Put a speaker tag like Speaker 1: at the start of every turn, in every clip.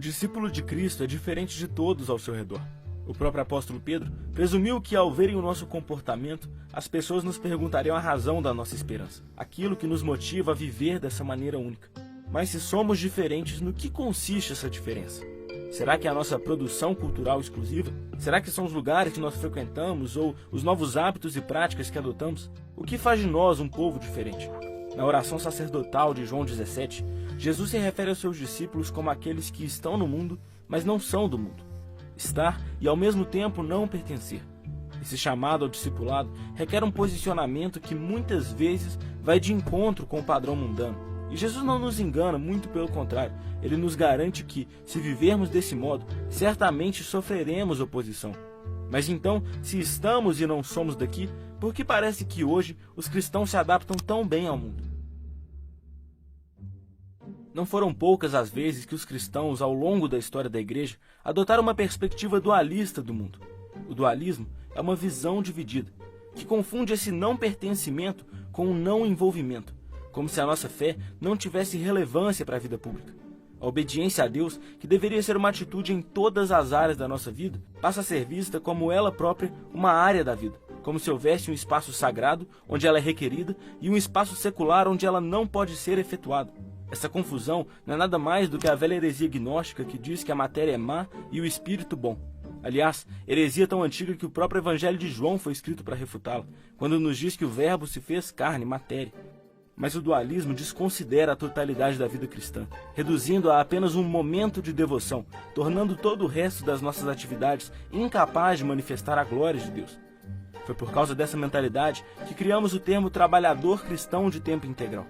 Speaker 1: discípulo de Cristo é diferente de todos ao seu redor. O próprio apóstolo Pedro presumiu que, ao verem o nosso comportamento, as pessoas nos perguntariam a razão da nossa esperança, aquilo que nos motiva a viver dessa maneira única. Mas se somos diferentes, no que consiste essa diferença? Será que é a nossa produção cultural exclusiva? Será que são os lugares que nós frequentamos ou os novos hábitos e práticas que adotamos? O que faz de nós um povo diferente? Na oração sacerdotal de João 17, Jesus se refere aos seus discípulos como aqueles que estão no mundo, mas não são do mundo. Estar e ao mesmo tempo não pertencer. Esse chamado ao discipulado requer um posicionamento que muitas vezes vai de encontro com o padrão mundano. E Jesus não nos engana, muito pelo contrário. Ele nos garante que, se vivermos desse modo, certamente sofreremos oposição. Mas então, se estamos e não somos daqui, por que parece que hoje os cristãos se adaptam tão bem ao mundo? Não foram poucas as vezes que os cristãos, ao longo da história da igreja, adotaram uma perspectiva dualista do mundo. O dualismo é uma visão dividida, que confunde esse não pertencimento com o não envolvimento, como se a nossa fé não tivesse relevância para a vida pública. A obediência a Deus, que deveria ser uma atitude em todas as áreas da nossa vida, passa a ser vista como ela própria uma área da vida, como se houvesse um espaço sagrado, onde ela é requerida, e um espaço secular, onde ela não pode ser efetuada. Essa confusão não é nada mais do que a velha heresia gnóstica que diz que a matéria é má e o espírito bom. Aliás, heresia tão antiga que o próprio Evangelho de João foi escrito para refutá-la, quando nos diz que o Verbo se fez carne, matéria. Mas o dualismo desconsidera a totalidade da vida cristã, reduzindo-a a apenas um momento de devoção, tornando todo o resto das nossas atividades incapaz de manifestar a glória de Deus. Foi por causa dessa mentalidade que criamos o termo trabalhador cristão de tempo integral.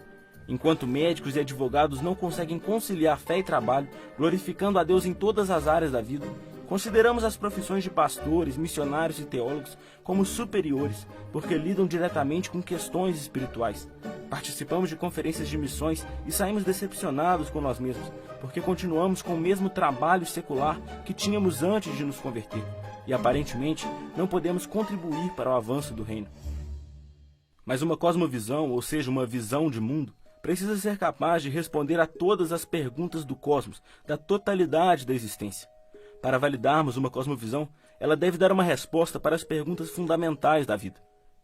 Speaker 1: Enquanto médicos e advogados não conseguem conciliar fé e trabalho, glorificando a Deus em todas as áreas da vida, consideramos as profissões de pastores, missionários e teólogos como superiores, porque lidam diretamente com questões espirituais. Participamos de conferências de missões e saímos decepcionados com nós mesmos, porque continuamos com o mesmo trabalho secular que tínhamos antes de nos converter, e aparentemente não podemos contribuir para o avanço do reino. Mas uma cosmovisão, ou seja, uma visão de mundo, precisa ser capaz de responder a todas as perguntas do cosmos, da totalidade da existência. Para validarmos uma cosmovisão, ela deve dar uma resposta para as perguntas fundamentais da vida.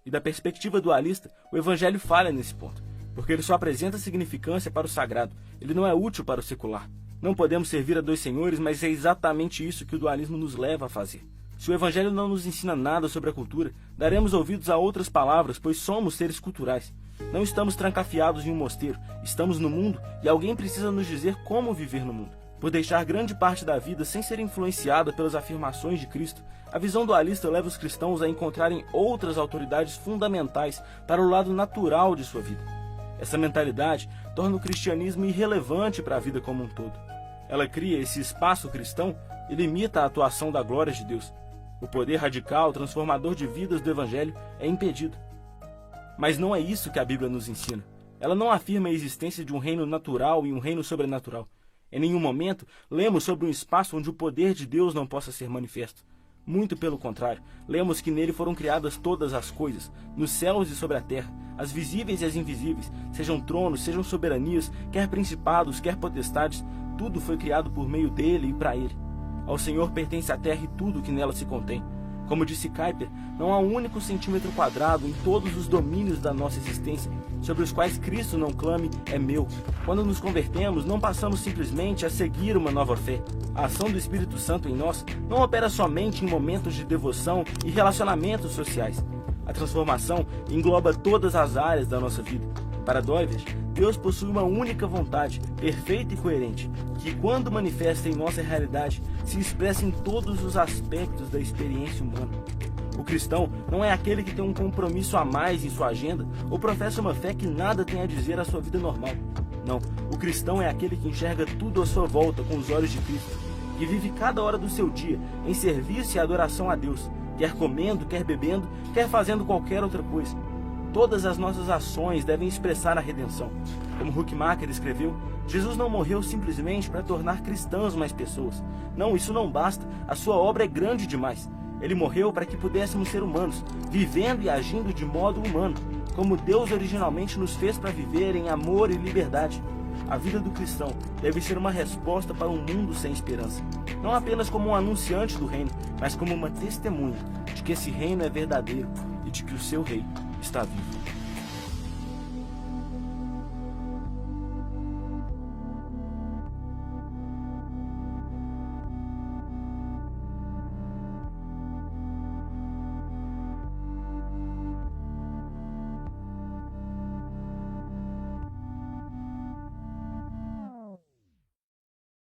Speaker 1: E da perspectiva dualista, o Evangelho falha nesse ponto, porque ele só apresenta significância para o sagrado, ele não é útil para o secular. Não podemos servir a dois senhores, mas é exatamente isso que o dualismo nos leva a fazer. Se o Evangelho não nos ensina nada sobre a cultura, daremos ouvidos a outras palavras, pois somos seres culturais. Não estamos trancafiados em um mosteiro, estamos no mundo e alguém precisa nos dizer como viver no mundo. Por deixar grande parte da vida sem ser influenciada pelas afirmações de Cristo, a visão dualista leva os cristãos a encontrarem outras autoridades fundamentais para o lado natural de sua vida. Essa mentalidade torna o cristianismo irrelevante para a vida como um todo. Ela cria esse espaço cristão e limita a atuação da glória de Deus. O poder radical, transformador de vidas do Evangelho é impedido. Mas não é isso que a Bíblia nos ensina. Ela não afirma a existência de um reino natural e um reino sobrenatural. Em nenhum momento lemos sobre um espaço onde o poder de Deus não possa ser manifesto. Muito pelo contrário, lemos que nele foram criadas todas as coisas, nos céus e sobre a terra, as visíveis e as invisíveis, sejam tronos, sejam soberanias, quer principados, quer potestades, tudo foi criado por meio dele e para ele. Ao Senhor pertence a terra e tudo que nela se contém. Como disse Kuyper, não há um único centímetro quadrado em todos os domínios da nossa existência, sobre os quais Cristo não clame, é meu. Quando nos convertemos, não passamos simplesmente a seguir uma nova fé. A ação do Espírito Santo em nós não opera somente em momentos de devoção e relacionamentos sociais. A transformação engloba todas as áreas da nossa vida. Para Doivers, Deus possui uma única vontade, perfeita e coerente, que, quando manifesta em nossa realidade, se expressa em todos os aspectos da experiência humana. O cristão não é aquele que tem um compromisso a mais em sua agenda ou professa uma fé que nada tem a dizer à sua vida normal. Não, o cristão é aquele que enxerga tudo à sua volta com os olhos de Cristo, que vive cada hora do seu dia em serviço e adoração a Deus, quer comendo, quer bebendo, quer fazendo qualquer outra coisa. Todas as nossas ações devem expressar a redenção. Como Huckmacher escreveu, Jesus não morreu simplesmente para tornar cristãs mais pessoas. Não, isso não basta. A sua obra é grande demais. Ele morreu para que pudéssemos ser humanos, vivendo e agindo de modo humano, como Deus originalmente nos fez para viver em amor e liberdade. A vida do cristão deve ser uma resposta para um mundo sem esperança, não apenas como um anunciante do reino, mas como uma testemunha de que esse reino é verdadeiro e de que o seu rei está vivo.